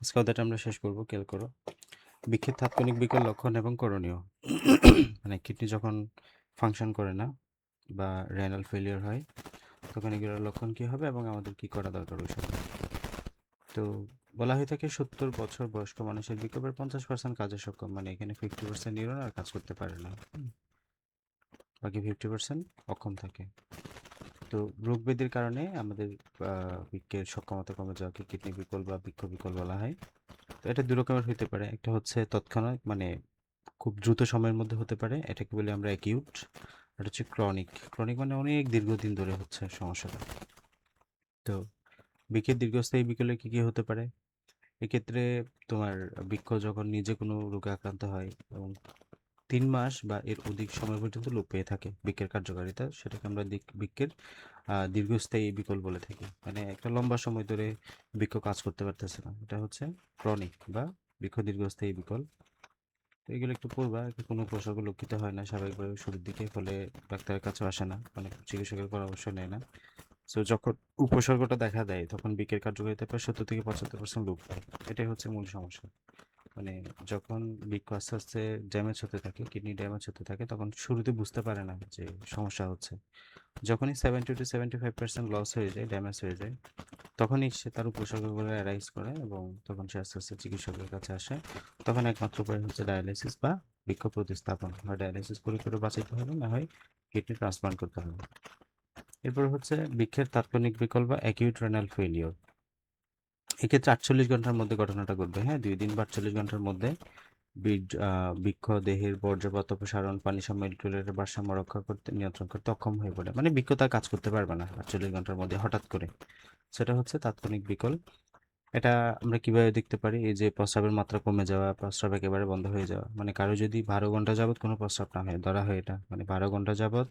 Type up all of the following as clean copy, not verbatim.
আজকে অধ্যায়টা আমরা শেষ করব, খেয়াল করো। বৃক্ষের তাৎক্ষণিক বিকল লক্ষণ এবং করণীয়। মানে কিডনি যখন ফাংশন করে না বা রেনাল ফেলিয়ার হয়, তখন এগুলোর লক্ষণ কী হবে এবং আমাদের কী করা দরকার ওই সময়। তো বলা হয়ে থাকে 70 বছর বয়স্ক মানুষের বিকল্পের 50% কাজে সক্ষম, মানে এখানে 50% নিউরন আর কাজ করতে পারে না, বাকি 50% অক্ষম থাকে। তো রোগ ব্যাধির কারণে আমাদের বৃক্কের সক্ষমতা কমে যাওয়াকে কিডনি বিকল বা বৃক্ক বিকল বলা হয়। তো এটা দু রকমের হতে পারে। একটা হচ্ছে তৎক্ষণাৎ, মানে খুব দ্রুত সময়ের মধ্যে হতে পারে, এটাকে বলি আমরা অ্যাকিউট। আর হচ্ছে ক্রনিক। ক্রনিক মানে অনেক দীর্ঘদিন ধরে হচ্ছে সমস্যাটা। তো বৃক্কের দীর্ঘস্থায়ী বিকলে কী কী হতে পারে? এক্ষেত্রে তোমার বৃক্ক যখন নিজে কোনো রোগে আক্রান্ত হয় এবং 3 মাস বা এর অধিক সময় পর্যন্ত লোপ পেয়ে থাকে বৃক্কের কার্যকারিতা, সেটাকে আমরা বৃক্কের দীর্ঘস্থায়ী বিকল বলে থাকি। মানে একটা লম্বা সময় ধরে বৃক্ক কাজ করতে পারতেছে না, এটা হচ্ছে ক্রনিক বা বৃক্ক দীর্ঘস্থায়ী বিকল। তো এগুলো একটু পড়বা, কোনো উপসর্গ লক্ষিত হয় না স্বাভাবিকভাবে শুরুর দিকে, ফলে ডাক্তারের কাছেও আসে না, অনেক চিকিৎসকের পরামর্শ নেয় না। সো যখন উপসর্গটা দেখা দেয় তখন বৃক্কের কার্যকারিতা প্রায় 70 থেকে 75% লোপ পায়। এটাই হচ্ছে মূল সমস্যা। মানে যখন বৃক্ক আস্তে আস্তে ড্যামেজ হতে থাকে, কিডনি ড্যামেজ হতে থাকে, তখন শুরুতে বুঝতে পারে না যে সমস্যা হচ্ছে। যখনই 70 to 75% লস হয়ে যায়, ড্যামেজ হয়ে যায়, তখনই সে তার উপসর্গগুলো অ্যারাইজ করে এবং তখন সে আস্তে আস্তে চিকিৎসকের কাছে আসে। তখন একমাত্র উপায় হচ্ছে ডায়ালাইসিস বা বৃক্ক প্রতিস্থাপন। হয় ডায়ালাইসিস করে বাঁচাইতে হবে, না হয় কিডনি ট্রান্সপ্লান্ট করতে হবে। এরপর হচ্ছে বৃক্ষের তাৎক্ষণিক বিকল বা অ্যাকিউট রেনাল ফেলিওর। এক্ষেত্রে 48 ঘন্টার মধ্যে ঘটনাটা ঘটবে, হ্যাঁ, 2 দিন বা 48 ঘন্টার মধ্যে বৃক্ক দেহের বর্জ্যপাত অপসারণ, পানি সাম্যালের ভারসাম্য রক্ষা করতে, নিয়ন্ত্রণ করতে অক্ষম হয়ে পড়ে। মানে বৃক্ক তার কাজ করতে পারবে না 48 ঘন্টার মধ্যে হঠাৎ করে। সেটা হচ্ছে তাৎক্ষণিক বিকল। এটা আমরা কিভাবে দেখতে পারি? এই যে প্রস্রাবের মাত্রা কমে যাওয়া, প্রস্রাব একেবারে বন্ধ হয়ে যাওয়া। মানে কারো যদি 12 ঘন্টা যাবত কোনো প্রস্রাব না হয়, ধরা হয় এটা, মানে 12 ঘন্টা যাবত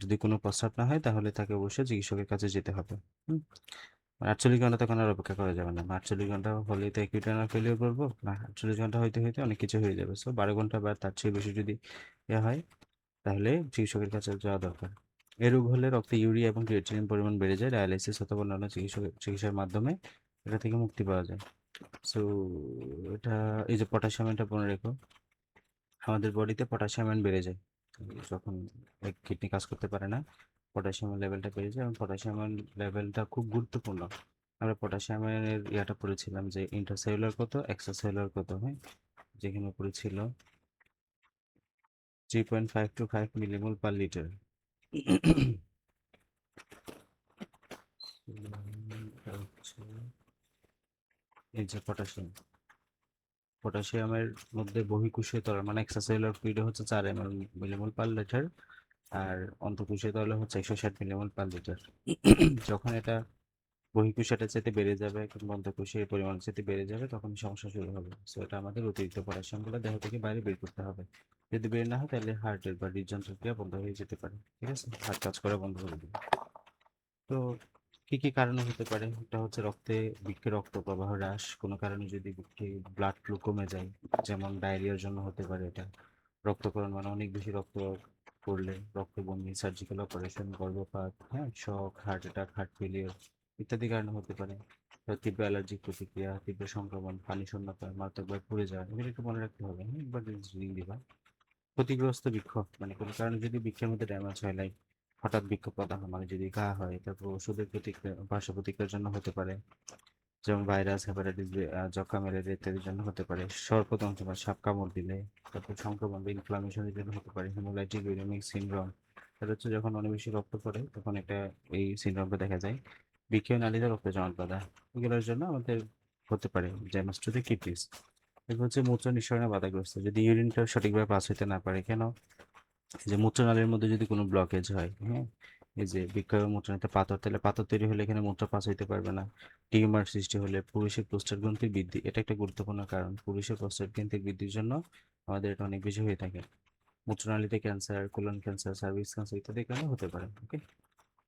যদি কোনো প্রস্রাব না হয়, তাহলে তাকে অবশ্যই চিকিৎসকের কাছে যেতে হবে। হুম 48 ঘন্টা তখন আর অপেক্ষা করা যাবে না। 48 ঘন্টা হলেই তো অ্যাকিউট রেনাল ফেলিওর বলবো না, 48 ঘন্টা হইতে হইতে অনেক কিছু হয়ে যাবে। সো 12 ঘন্টা বা তার চেয়ে বেশি যদি হয়, তাহলে চিকিৎসকের কাছে যাওয়া দরকার। এ রোগ হলে রক্তে ইউরিয়া এবং ক্রিয়েটিনিন পরিমাণ বেড়ে যায়। ডায়ালাইসিস অথবা অন্যান্য চিকিৎসার মাধ্যমে এটা থেকে মুক্তি পাওয়া যায়। সো এটা, এই যে পটাশিয়াম, এটা মনে রেখো, আমাদের বডিতে পটাশিয়াম বেড়ে যায় যখন কিডনি কাজ করতে পারে না। পটাশিয়ামের লেভেলটা বেড়ে যায় এবং পটাশিয়ামের লেভেলটা খুব গুরুত্বপূর্ণ। আমরা পটাশিয়ামের ইয়াটা পড়েছিলাম যে ইন্টারসেলুলার কত, এক্সট্রাসেলুলার কত, হ্যাঁ, যেখানে উপরে ছিল 3.5 to 5 মিলিমোল পার লিটার। এই যে পটাশিয়ামের মধ্যে বহিঃকোষীয় তরল, মানে এক্সট্রাসেলুলার ফ্লুইডে হচ্ছে 4 মিলিমোল পার লিটার, আর অন্তঃকোষীয় তরলে হচ্ছে 160 মিলিমোল পার লিটার। যখন এটা বহিঃকোষীয়টার চাইতে বেড়ে যাবে কিংবা অন্তঃকোষীয় পরিমাণের চাইতে বেড়ে যাবে, তখন সমস্যা শুরু হবে। সো এটা আমাদের অতিরিক্ত পটাশিয়ামগুলো দেহ থেকে বাইরে বের করতে হবে। যদি বের না হয়, তাহলে হার্টের বা হৃদযন্ত্রের ক্রিয়া বন্ধ হয়ে যেতে পারে। ঠিক আছে, হার্ট কাজ করা বন্ধ করে দেবে। তো কি কি কারণে হতে পারে? এটা হচ্ছে বৃক্কে রক্ত প্রবাহ হ্রাস, কোনো কারণে যদি বৃক্কে ব্লাড ফ্লো কমে যায়, যেমন ডায়রিয়ার জন্য হতে পারে এটা। রক্তক্ষরণ মানে অনেক বেশি রক্ত পড়লে, রক্তবমি, সার্জিক্যাল অপারেশন, গর্ভপাত, হ্যাঁ, শক, হার্ট অ্যাটাক, হার্ট ফেলিয়ার ইত্যাদি কারণে হতে পারে। তীব্র অ্যালার্জিক প্রতিক্রিয়া, তীব্র সংক্রমণ, পানি শূন্যতা, মারাত্মকভাবে পুড়ে যাওয়া, এগুলো একটু মনে রাখতে হবে, হ্যাঁ, একবার রিডিং দিবা। ক্ষতিগ্রস্ত বৃক্ষ, মানে কোনো কারণে যদি বৃক্ষের মধ্যে ড্যামেজ হয়, লাইক হঠাৎ বৃক্ষ প্রদাহ, মানে যদি ঘা হয়, তারপর ওষুধের প্রতিক্রিয়া, পার্শ্ব প্রতিক্রিয়ার জন্য হতে পারে, যেমন ভাইরাস, হেপাটাইটিস, যক্ষা, ম্যালেরিয়া ইত্যাদির জন্য হতে পারে। সর্পদংশ বা সাপ কামড় দিলে, তারপর সংক্রমণ বা ইনফ্লামেশনের জন্য হতে পারে। হেমোলাইটিক ইউরেমিক সিনড্রোম, এটা হচ্ছে যখন অনেক বেশি রক্ত পড়ে, তখন এটা, এই সিনড্রোমটা দেখা যায়। বৃক্ষীয় নালীতে রক্ত জমাট বাঁধা, এগুলোর জন্য আমাদের হতে পারে জ্যামাস্টোসিস। এগুলো হচ্ছে মূত্র নিঃসরণে বাধাগ্রস্ত, যদি ইউরিনটা সঠিকভাবে পাস হইতে না পারে। কেন? এই যে মূত্রনালীর মধ্যে যদি কোনো ব্লকেজ হয়, হ্যাঁ, এই যে বৃক্ক এবং মূত্রনালীতে পাথর, তাহলে পাথর তৈরি হলে এখানে মূত্র পাস হইতে পারবে না। টিউমার সৃষ্টি হলে, পুরুষের প্রস্টেট গ্রন্থির বৃদ্ধি, এটা একটা গুরুত্বপূর্ণ কারণ। পুরুষের প্রস্টেট গ্রন্থির বৃদ্ধির জন্য আমাদের এটা অনেক বেশি হয়ে থাকে। মূত্রনালীতে cancer, colon cancer, cervix cancer ইত্যাদি কারণে হতে পারে। ওকে,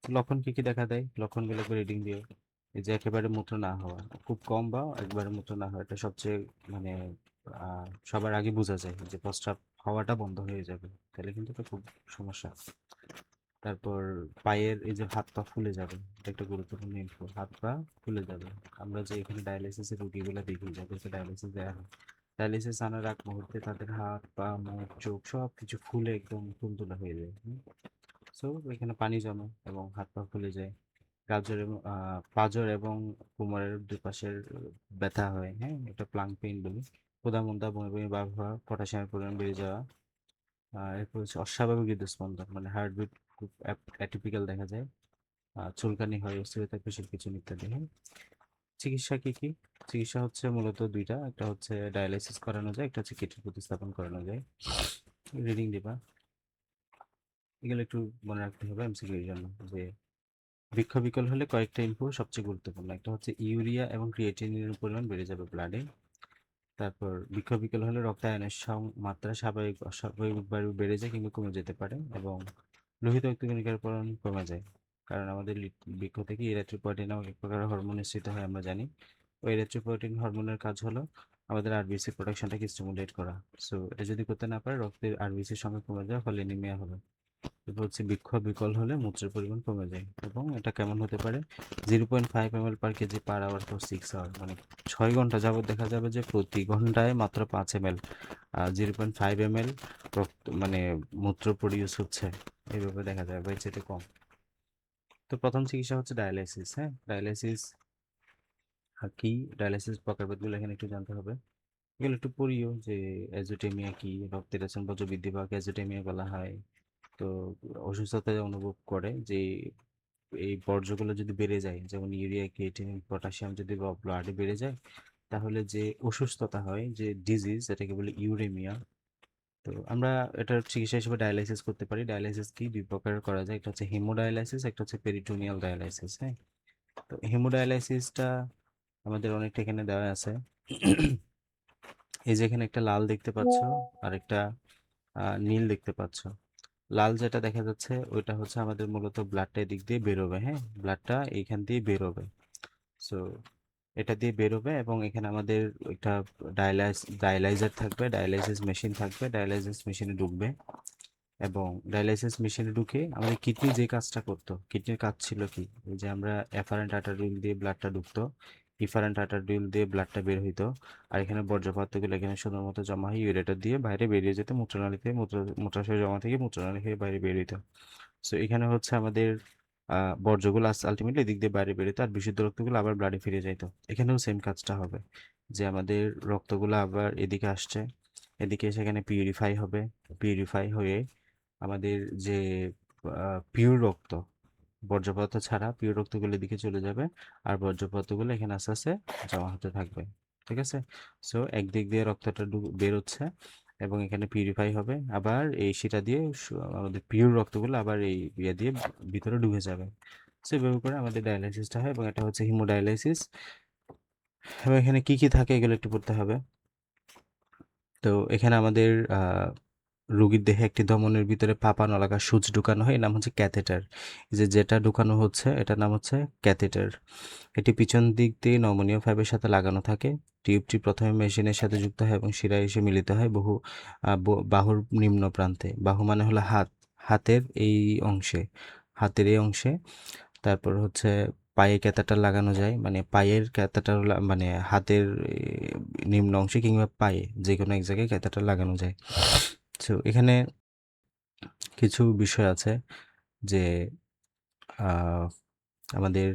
লক্ষণ কি কি দেখা দেয়? লক্ষণগুলো একবার রিডিং দিও। এই যে একেবারে মূত্র না হওয়া, খুব কম বা একবারে মূত্র না হওয়া, এটা সবচেয়ে, মানে সবার আগে বোঝা যায় যে প্রস্রাব হওয়াটা বন্ধ হয়ে যাবে, তাহলে কিন্তু এটা খুব সমস্যা। তারপর পায়ের এই যে হাত পা ফুলে যাবে, এটা একটা গুরুত্বপূর্ণ ইনফো। হাত পা ফুলে যাবে। আমরা যে এখানে ডায়ালিসিসের রোগীগুলো দেখি, যাদেরকে ডায়ালিসিস দেওয়া হয়, ডায়ালিসিস আনার আগ মুহূর্তে তাদের হাত পা মুখ চোখ সব কিছু ফুলে একদম তুলতুলে হয়ে যায়। সো এখানে পানি জমে এবং হাত পা ফুলে যায়। গাজর এবং পাঁজর এবং কোমরের দুই পাশের ব্যথা হয়, হ্যাঁ, এটা প্লাং পেইন বলি। ক্ষুধা-মন্দা, বমি বমি ভাব হওয়া, পটাশিয়ামের পরিমাণ বেড়ে যাওয়া। এরপর হচ্ছে অস্বাভাবিক হৃদস্পন্দন, মানে হার্টবিট খুব অ্যাটিপিক্যাল দেখা যায়। চুলকানি হয়, অস্থিরতা, পেশির পিছন ইত্যাদি, হ্যাঁ। চিকিৎসা কি কি? চিকিৎসা হচ্ছে মূলত দুইটা, একটা হচ্ছে ডায়ালাইসিস করানো যায়, একটা হচ্ছে কিডনি প্রতিস্থাপন করানো যায়। রিডিং দিবা, এগুলো একটু মনে রাখতে হবে এমসিকিউ এর জন্য। যে বৃক্ষ বিকল হলে কয়েকটা ইনফো সবচেয়ে গুরুত্বপূর্ণ, একটা হচ্ছে ইউরিয়া এবং ক্রিয়েটিনিনের পরিমাণ বেড়ে যাবে ব্লাডে। তারপর বৃক্ষ বিকল হলে রক্তে আয়নের মাত্রা অস্বাভাবিকভাবে বেড়ে যায় কিংবা কমে যেতে পারে, এবং লোহিত রক্তকণিকার পরিমাণ কমে যায়। কারণ আমাদের বৃক্ষ থেকে ইরিথ্রোপয়েটিন নামক এক প্রকার হরমোন নিঃসৃত হয়, আমরা জানি। ওই ইরিথ্রোপয়েটিন হরমোনের কাজ হলো আমাদের আরবিসি প্রোডাকশনটাকে স্টিমুলেট করা। সো এটা যদি করতে না পারে, রক্তের আরবিসির সংখ্যা কমে যাওয়ার ফলে অ্যানিমিয়া হবে। এরপর হচ্ছে বৃক্ষ বিকল হলে মূত্রের পরিমাণ কমে যায়, এবং এটা কেমন হতে পারে? 0.5 ml/kg/h for 6 hours, মানে 6 ঘন্টা যাবত দেখা যাবে যে প্রতি ঘন্টায় মাত্র 5 ml, 0.5 ml রক্ত মানে মূত্র প্রডিউস হচ্ছে। এইভাবে দেখা যায়, বা এর চেয়ে কম। তো প্রথম চিকিৎসা হচ্ছে ডায়ালাইসিস, হ্যাঁ। ডায়ালাইসিস কি? ডায়ালাইসিস প্রকারভেদগুলো এখানে একটু জানতে হবে। এগুলো একটু পড়িও, যে অ্যাজোটেমিয়া কি, রক্তের বৃদ্ধি বৃদ্ধিপাক অ্যাজোটেমিয়া বলা হয়। তো অসুস্থতা অনুভব করে যে এই বর্জ্যগুলো যদি বেড়ে যায়, যেমন ইউরিয়া, ক্রিয়েটিনিন, পটাশিয়াম যদি ব্লাডে বেড়ে যায়, তাহলে যে অসুস্থতা হয়, যে ডিজিজ, এটাকে বলে ইউরেমিয়া। তো আমরা এটার চিকিৎসা হিসেবে ডায়ালাইসিস করতে পারি। ডায়ালাইসিস কি? দুই প্রকার করা যায়, একটা হচ্ছে হেমোডায়ালাইসিস, একটা হচ্ছে পেরিটোনিয়াল ডায়ালাইসিস, হ্যাঁ। তো হেমোডায়ালাইসিসটা আমাদের অনেকটা এখানে দেওয়া আছে। এই যে এখানে একটা লাল দেখতে পাচ্ছ, আর একটা নীল দেখতে পাচ্ছ। লাল যেটা দেখা যাচ্ছে ওইটা হচ্ছে আমাদের মূলত ব্লাডটা এদিক দিয়ে বেরোবে, হ্যাঁ, ব্লাডটা এইখান দিয়ে বেরোবে। সো এটা দিয়ে বেরোবে, এবং এখানে আমাদের একটা ডায়ালাইজার থাকবে, ডায়ালাইসিস মেশিন থাকবে, ডায়ালাইসিস মেশিনে ঢুকবে। এবং ডায়ালাইসিস মেশিনে ঢুকে আমাদের কিডনি যে কাজটা করতো, কিডনির কাজ ছিল কি? ওই যে আমরা এফারেন্ট আর্টারিউল দিয়ে ব্লাডটা ঢুকতো, ইফারেন্ট আর্টারিউল দিয়ে ব্লাডটা বের হইতো, আর এখানে বর্জ্য পদার্থগুলো এখানে সুন্দর মতো জমা হয়ে ইউরেটার দিয়ে বাইরে বেরিয়ে যেত মূত্রনালীতে, মূত্রাশয় জমা থেকে মূত্রনালী হয়ে বাইরে বের হইতো। সো এখানে হচ্ছে আমাদের বর্জ্যগুলো আলটিমেটলি এদিক দিয়ে বাইরে বেরোতো, আর বিশুদ্ধ রক্তগুলো আবার ব্লাডে ফিরে যাইতো। এখানেও সেম কাজটা হবে, যে আমাদের রক্তগুলো আবার এদিকে আসছে, এদিকে সেখানে পিউরিফাই হবে, পিউরিফাই হয়ে আমাদের যে পিওর রক্ত, বর্জ্য পদার্থ ছাড়া পিওর রক্তগুলো এদিকে চলে যাবে, আর বর্জ্য পদার্থগুলো এখানে আস্তে আস্তে জমা হতে থাকবে। ঠিক আছে? সো একদিক দিয়ে রক্তটা বেরোচ্ছে, এবং এখানে পিউরিফাই হবে, আবার এই সেটা দিয়ে আমাদের পিওর রক্তগুলো আবার এই ইয়ে দিয়ে ভিতরে ঢুকে যাবে। সো এভাবে করে আমাদের ডায়ালাইসিসটা হয়, এবং এটা হচ্ছে হিমোডায়ালাইসিস। এবং এখানে কি কি থাকে এগুলো একটু পড়তে হবে। তো এখানে আমাদের রোগীর দেহে একটি ধমনীর ভিতরে ফাঁপা নলাকার সূচ ঢুকানো হয়, এর নাম হচ্ছে ক্যাথেটার। যেটা ঢুকানো হচ্ছে এটার নাম হচ্ছে ক্যাথেটার। এটি পিছন দিক দিয়ে নমনীয় পাইপের সাথে লাগানো থাকে। টিউবটি প্রথমে মেশিনের সাথে যুক্ত হয় এবং শিরায় এসে মিলিত হয় বাহুর নিম্ন প্রান্তে। বাহু মানে হলো হাত, হাতের এই অংশে, হাতের এই অংশে। তারপর হচ্ছে পায়ে ক্যাথেটার লাগানো যায়, মানে পায়ের ক্যাথেটার, মানে হাতের নিম্ন অংশে কিংবা পায়ে যে কোনো এক জায়গায় ক্যাথেটার লাগানো যায়। তো এখানে কিছু বিষয় আছে, যে আমাদের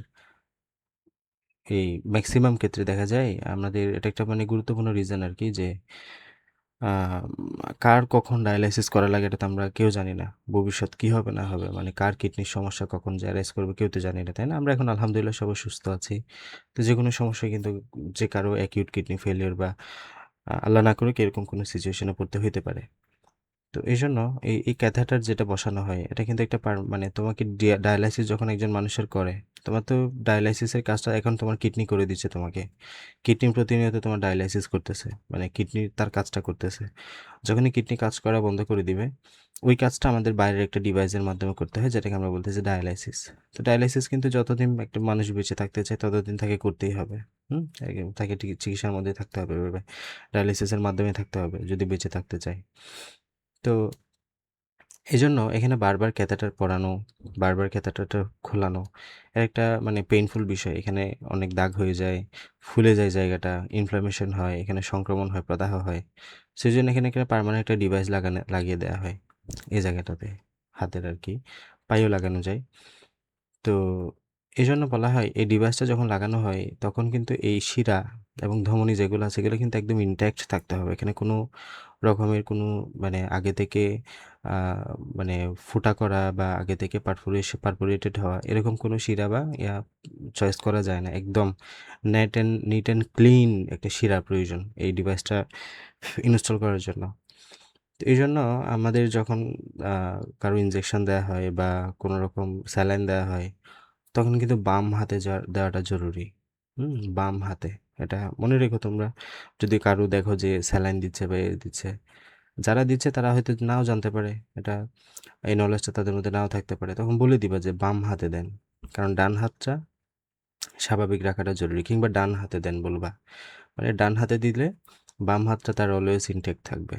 এই ম্যাক্সিমাম ক্ষেত্রে দেখা যায় আমাদের এটা একটা মানে গুরুত্বপূর্ণ রিজন আর কি, যে কার কখন ডায়ালাইসিস করা লাগে এটা তো আমরা কেউ জানি না। ভবিষ্যৎ কি হবে না হবে, মানে কার কিডনির সমস্যা কখন যে অ্যারাইজ করবে কেউ তো জানি না, তাই না? আমরা এখন আলহামদুলিল্লাহ সবাই সুস্থ আছি। তো যে কোনো সমস্যায় কিন্তু, যে কারো অ্যাকিউট কিডনি ফেলিওর বা আল্লাহ না করুক এরকম কোনো সিচুয়েশনে পড়তে হইতে পারে। তো এইজন্য এই ক্যাথেটার যেটা বসানো হয় এটা কিন্তু একটা মানে তোমাকে ডায়ালাইসিস যখন একজন মানুষের করে, তোমার তো ডায়ালাইসিসের কাজটা এখন তোমার কিডনি করে দিচ্ছে তোমাকে। কিডনি প্রতিনিয়ত তোমার ডায়ালাইসিস করতেছে, মানে কিডনি তার কাজটা করতেছে। যখনই কিডনি কাজ করা বন্ধ করে দিবে, ওই কাজটা আমাদের বাইরের একটা ডিভাইসের মাধ্যমে করতে হয়, যেটাকে আমরা বলতেছি ডায়ালাইসিস। তো ডায়ালাইসিস কিন্তু যতদিন একটা মানুষ বেঁচে থাকতে চায় ততদিন তাকে করতেই হবে। তাকে চিকিৎসার মধ্যে থাকতে হবে, এভাবে ডায়ালাইসিসের মাধ্যমে থাকতে হবে যদি বেঁচে থাকতে চায়। তো এজন্য এখানে বারবার ক্যাথেটার পরানো, বারবার ক্যাথেটারটা খোলানো এর একটা মানে পেইনফুল বিষয়। এখানে অনেক দাগ হয়ে যায়, ফুলে যায় জায়গাটা, ইনফ্লামেশন হয়, এখানে সংক্রমণ হয়, প্রদাহ হয়। সেজন্য এখানে একটা পার্মানেন্ট একটা ডিভাইস লাগিয়ে দেওয়া হয় এই জায়গাটাতে, হাতের আরকি, পায়েও লাগানো যায়। তো এজন্য বলা হয় এই ডিভাইসটা যখন লাগানো হয় তখন কিন্তু এই শিরা এবং ধমনী যেগুলো আছে সেগুলো কিন্তু একদম ইনট্যাক্ট থাকতে হবে। এখানে কোনো রকমের কোনো মানে আগে থেকে আ মানে ফুটা করা বা আগে থেকে পারফোরেটেড হওয়া এরকম কোনো শিরা বা চয়েস করা যায় না। একদম নিট অ্যান্ড ক্লিন একটা শিরা প্রয়োজন এই ডিভাইসটা ইনস্টল করার জন্য। তো এইজন্য আমাদের যখন আ কারো ইনজেকশন দেয়া হয় বা কোনো রকম স্যালাইন দেয়া হয় তখন কিন্তু বাম হাতে দেওয়াটা জরুরি। বাম হাতে। এটা মনে রেখো তোমরা। যদি কারো দেখো যে স্যালাইন দিচ্ছে বা দিচ্ছে। যারা দিচ্ছে তারা হয়তো নাও জানতে পারে। এটা এই নলেজটা তাদের মধ্যে নাও থাকতে পারে। তখন বলে দিবা যে বাম হাতে দেন। কারণ ডান হাতটা স্বাভাবিক রাখাটা জরুরি কিংবা ডান হাতে দেন বলবা। মানে ডান হাতে দিলে বাম হাতটা তার অলওয়েজ ইনটেক্ট থাকবে।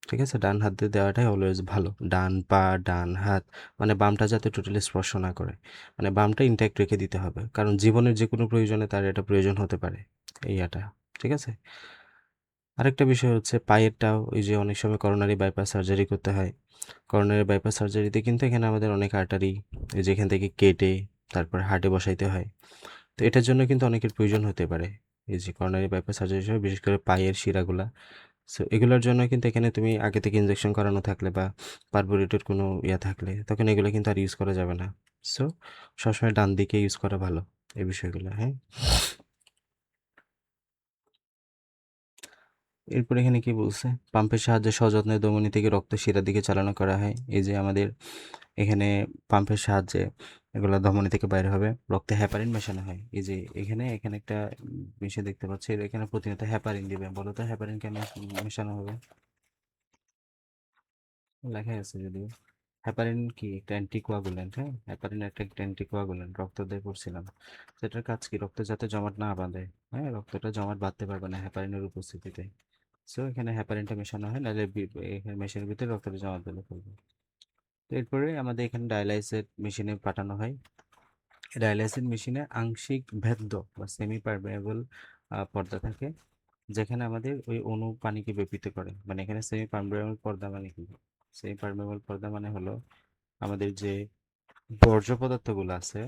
ঠিক আছে? ডান হাত দিয়ে দেওয়াটাই অলওয়েজ ভালো। ডান পা, ডান হাত মানে বামটা যাতে টোটালি স্পর্শ না করে। মানে বামটা ইনট্যাক্ট রেখে দিতে হবে। কারণ জীবনের যেকোনো প্রয়োজনে তার এটা প্রয়োজন হতে পারে। এই ইয়াটা। ঠিক আছে? আরেকটা বিষয় হচ্ছে পায়েরটাও ওই যে অনেক সময় করোনারি বাইপাস সার্জারি করতে হয়। করোনারি বাইপাস সার্জারিতে কিন্তু এখানে আমাদের অনেক আর্টারি এই যে এখান থেকে কেটে তারপর হার্টে বসাইতে হয়। তো এটার জন্য কিন্তু অনেকের প্রয়োজন হতে পারে। এই যে করোনারি বাইপাস সার্জারি সহ বিশেষ করে পায়ের শিরাগুলা। সো এগুলোর জন্য কিন্তু এখানে তুমি আগে থেকে ইনজেকশন করানো থাকলে বা পার্বোরেটেড কোনো থাকলে তখন এগুলো কিন্তু আর ইউজ করা যাবে না। সো সবসময় ডান দিকে ইউজ করা ভালো এই বিষয়গুলো, হ্যাঁ? এরপর এখানে কি বলছে? পাম্পের সাহায্যে সযত্নে ধমনী থেকে রক্ত শিরার দিকে চালনা করা হয়। এই যে আমাদের এখানে পাম্পের সাহায্যে এগুলা ধমনী থেকে বাইর হবে। রক্তে হেপারিন মেশানো হয়। এই যে এখানে একটা বিষয় দেখতে পাচ্ছি। এখানে প্রতিনিয়ত হেপারিন দিবে। বলো তো হেপারিন কেন মেশানো হবে? লেখাই আছে যদিও। হেপারিন কি? একটা অ্যান্টিকোয়াগুল্যান্ট, হ্যাঁ? হেপারিন একটা অ্যান্টিকোয়াগুল্যান্ট। রক্ত দিয়ে পড়ছিলাম। সেটার কাজ কি? রক্ত যাতে জমাট না বাঁধে। হ্যাঁ? রক্তটা জমাট বাঁধতে পারবে না হেপারিনের উপস্থিতিতে। সো এখানে হেপারিনটা মেশানো হয় নাহলে এখানে মেশিনের ভিতরে রক্তটা জমাট বেঁধে ফেলবে। তো এরপরে আমাদের এখানে ডায়ালাইসিস মেশিনে পাঠানো হয়। ডায়ালাইসিস মেশিনে আংশিক ভেদ্য বা সেমি পারমেবল পর্দা থাকে যেখানে আমাদের ওই অণু পানিকে বেপিত করে। মানে এখানে সেমি পারমেবল পর্দা মানে কি? সেমি পারমেবল পর্দা মানে হলো আমাদের যে বর্জ্য পদার্থগুলো আছে,